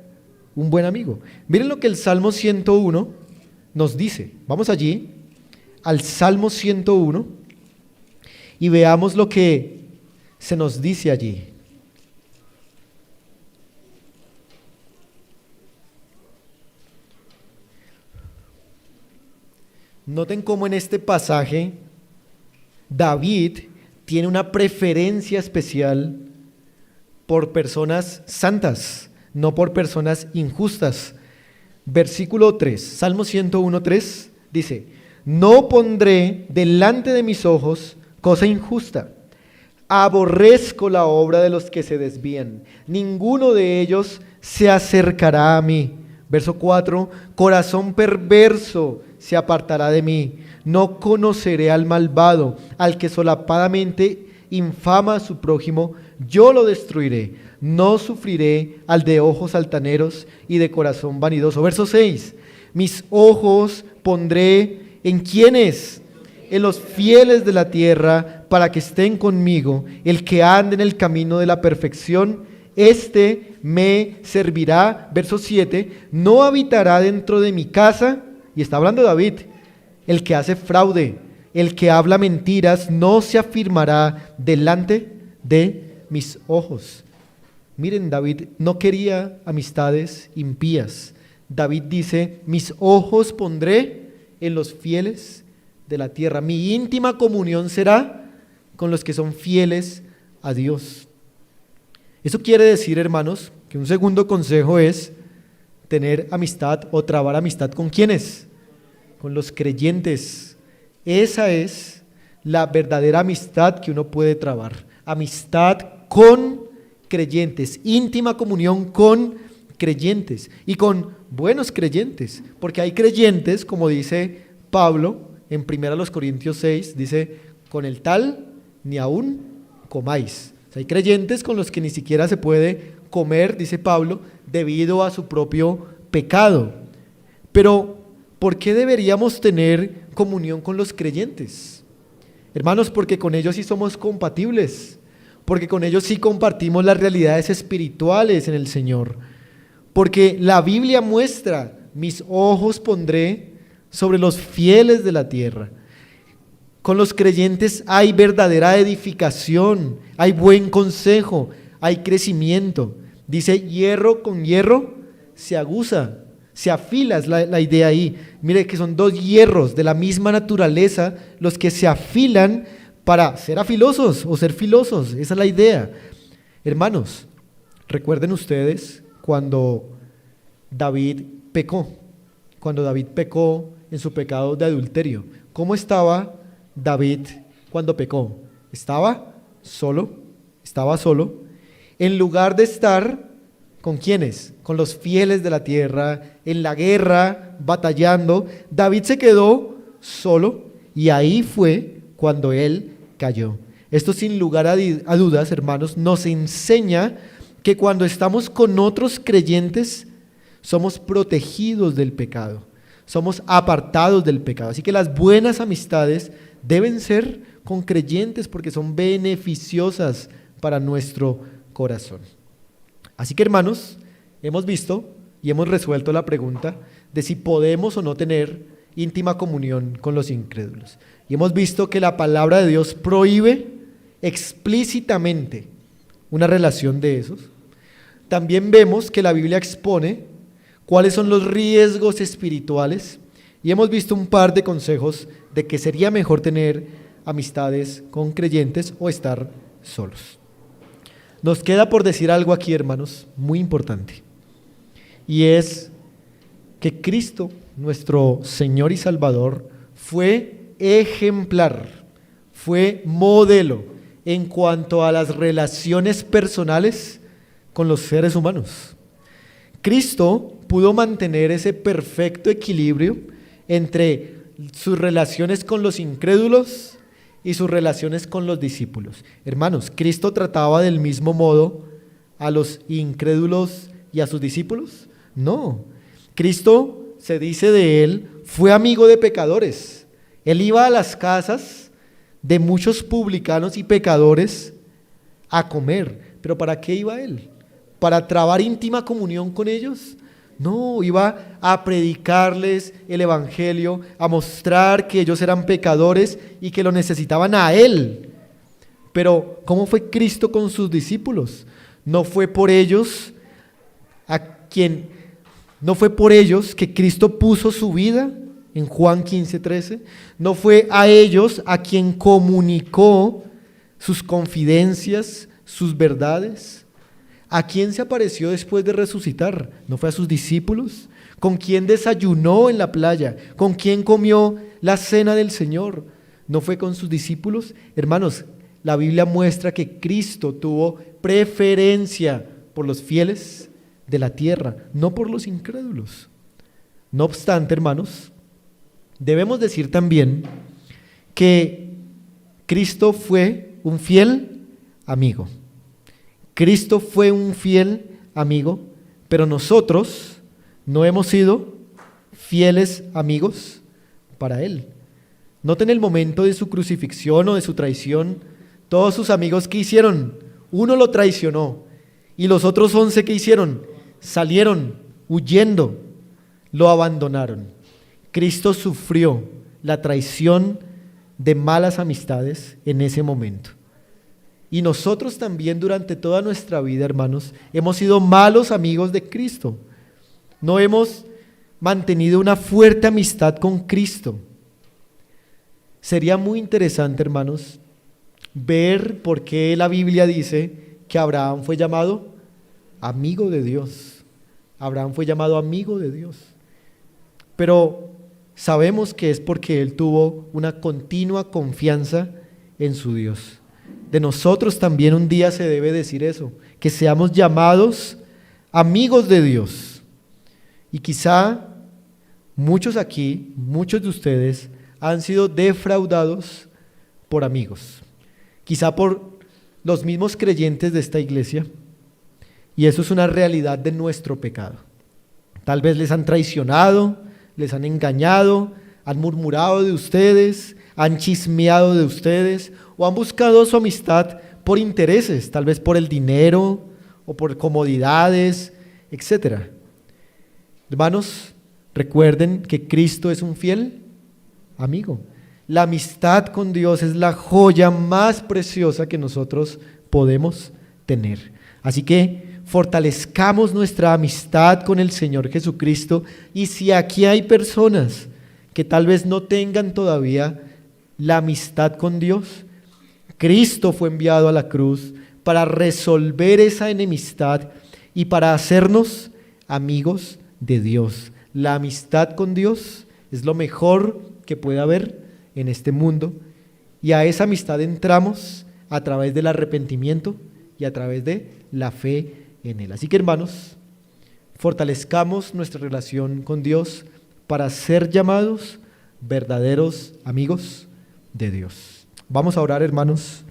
un buen amigo. Miren lo que el Salmo 101 nos dice. Vamos allí al Salmo 101 y veamos lo que se nos dice allí. Noten cómo en este pasaje David tiene una preferencia especial por personas santas, no por personas injustas. Versículo 3, Salmo 101:3 dice: no pondré delante de mis ojos cosa injusta. Aborrezco la obra de los que se desvían. Ninguno de ellos se acercará a mí. Verso 4, corazón perverso se apartará de mí. No conoceré al malvado, al que solapadamente infama a su prójimo, yo lo destruiré. No sufriré al de ojos altaneros y de corazón vanidoso. Verso 6, mis ojos pondré en quienes, en los fieles de la tierra, para que estén conmigo. El que ande en el camino de la perfección, este me servirá. Verso 7, no habitará dentro de mi casa, y está hablando David, el que hace fraude, el que habla mentiras, no se afirmará delante de mis ojos. Miren, David no quería amistades impías. David dice, mis ojos pondré en los fieles de la tierra. Mi íntima comunión será con los que son fieles a Dios. Eso quiere decir, hermanos, que un segundo consejo es tener amistad o trabar amistad ¿con quiénes? Con los creyentes. Esa es la verdadera amistad que uno puede trabar. Amistad con creyentes, íntima comunión con creyentes y con buenos creyentes, porque hay creyentes, como dice Pablo en 1 Corintios 6, dice, con el tal ni aún comáis. O sea, hay creyentes con los que ni siquiera se puede comer, dice Pablo, debido a su propio pecado. Pero, ¿por qué deberíamos tener comunión con los creyentes? Hermanos, porque con ellos sí somos compatibles, porque con ellos sí compartimos las realidades espirituales en el Señor, porque la Biblia muestra, mis ojos pondré sobre los fieles de la tierra. Con los creyentes hay verdadera edificación, hay buen consejo, hay crecimiento. Dice, hierro con hierro se aguza, se afila, es la idea ahí. Mire que son dos hierros de la misma naturaleza los que se afilan para ser afilosos o ser filosos. Esa es la idea. Hermanos, recuerden ustedes cuando David pecó en su pecado de adulterio. ¿Cómo estaba David cuando pecó? Estaba solo. En lugar de estar ¿Con quiénes? Con los fieles de la tierra, en la guerra, batallando. David se quedó solo y ahí fue cuando él cayó. Esto sin lugar a dudas, hermanos, nos enseña que cuando estamos con otros creyentes, somos protegidos del pecado, somos apartados del pecado. Así que las buenas amistades deben ser con creyentes porque son beneficiosas para nuestro corazón. Así que, hermanos, hemos visto y hemos resuelto la pregunta de si podemos o no tener íntima comunión con los incrédulos. Y hemos visto que la palabra de Dios prohíbe explícitamente una relación de esos. También vemos que la Biblia expone cuáles son los riesgos espirituales y hemos visto un par de consejos de que sería mejor tener amistades con creyentes o estar solos. Nos queda por decir algo aquí, hermanos, muy importante, y es que Cristo, nuestro Señor y Salvador, fue ejemplar, fue modelo en cuanto a las relaciones personales con los seres humanos. Cristo pudo mantener ese perfecto equilibrio entre sus relaciones con los incrédulos y sus relaciones con los discípulos. Hermanos, ¿Cristo trataba del mismo modo a los incrédulos y a sus discípulos? No. Cristo, se dice de él, fue amigo de pecadores. Él iba a las casas de muchos publicanos y pecadores a comer. ¿Pero para qué iba él? ¿Para trabar íntima comunión con ellos? No, iba a predicarles el evangelio, a mostrar que ellos eran pecadores y que lo necesitaban a él. Pero ¿cómo fue Cristo con sus discípulos? No fue por ellos que Cristo puso su vida en Juan 15:13. No fue a ellos a quien comunicó sus confidencias, sus verdades. ¿A quién se apareció después de resucitar? ¿No fue a sus discípulos? ¿Con quién desayunó en la playa? ¿Con quién comió la cena del Señor? ¿No fue con sus discípulos? Hermanos, la Biblia muestra que Cristo tuvo preferencia por los fieles de la tierra, no por los incrédulos. No obstante, hermanos, debemos decir también que Cristo fue un fiel amigo. Cristo fue un fiel amigo, pero nosotros no hemos sido fieles amigos para Él. Noten el momento de su crucifixión o de su traición. Todos sus amigos, ¿qué hicieron? Uno lo traicionó y los otros 11, ¿qué hicieron? Salieron huyendo, lo abandonaron. Cristo sufrió la traición de malas amistades en ese momento. Y nosotros también durante toda nuestra vida, hermanos, hemos sido malos amigos de Cristo. No hemos mantenido una fuerte amistad con Cristo. Sería muy interesante, hermanos, ver por qué la Biblia dice que Abraham fue llamado amigo de Dios. Abraham fue llamado amigo de Dios. Pero sabemos que es porque él tuvo una continua confianza en su Dios. De nosotros también un día se debe decir eso, que seamos llamados amigos de Dios. Y quizá muchos aquí, muchos de ustedes han sido defraudados por amigos, quizá por los mismos creyentes de esta iglesia, y eso es una realidad de nuestro pecado. Tal vez les han traicionado, les han engañado, han murmurado de ustedes, han chismeado de ustedes o han buscado su amistad por intereses, tal vez por el dinero o por comodidades, etc. Hermanos, recuerden que Cristo es un fiel amigo. La amistad con Dios es la joya más preciosa que nosotros podemos tener. Así que fortalezcamos nuestra amistad con el Señor Jesucristo, y si aquí hay personas que tal vez no tengan todavía la amistad con Dios, Cristo fue enviado a la cruz para resolver esa enemistad y para hacernos amigos de Dios. La amistad con Dios es lo mejor que puede haber en este mundo, y a esa amistad entramos a través del arrepentimiento y a través de la fe en Él. Así que, hermanos, fortalezcamos nuestra relación con Dios para ser llamados verdaderos amigos de Dios. Vamos a orar, hermanos,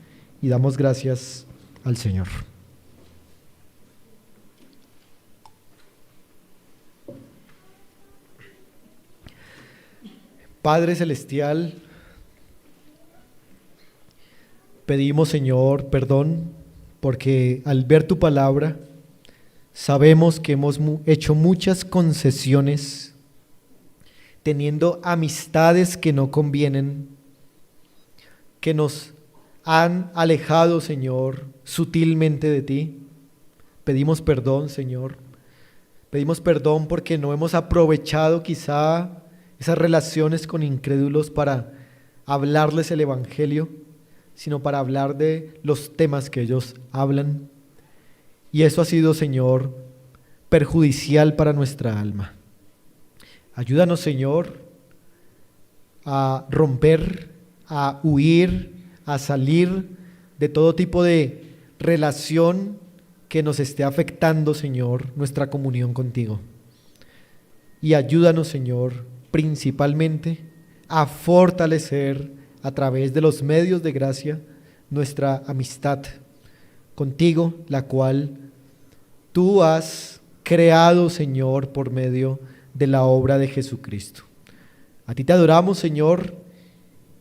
y damos gracias al Señor. Padre Celestial, pedimos, Señor, perdón, porque al ver tu palabra, sabemos que hemos hecho muchas concesiones, teniendo amistades que no convienen, que nos han alejado, Señor, sutilmente de ti. Pedimos perdón, Señor. Pedimos perdón porque no hemos aprovechado quizá esas relaciones con incrédulos para hablarles el Evangelio, sino para hablar de los temas que ellos hablan. Y eso ha sido, Señor, perjudicial para nuestra alma. Ayúdanos, Señor, a romper, a huir, a salir de todo tipo de relación que nos esté afectando, Señor, nuestra comunión contigo. Y ayúdanos, Señor, principalmente a fortalecer a través de los medios de gracia nuestra amistad contigo, la cual tú has creado, Señor, por medio de la obra de Jesucristo. A ti te adoramos, Señor,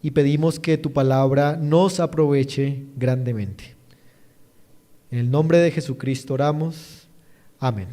y pedimos que tu palabra nos aproveche grandemente. En el nombre de Jesucristo oramos. Amén.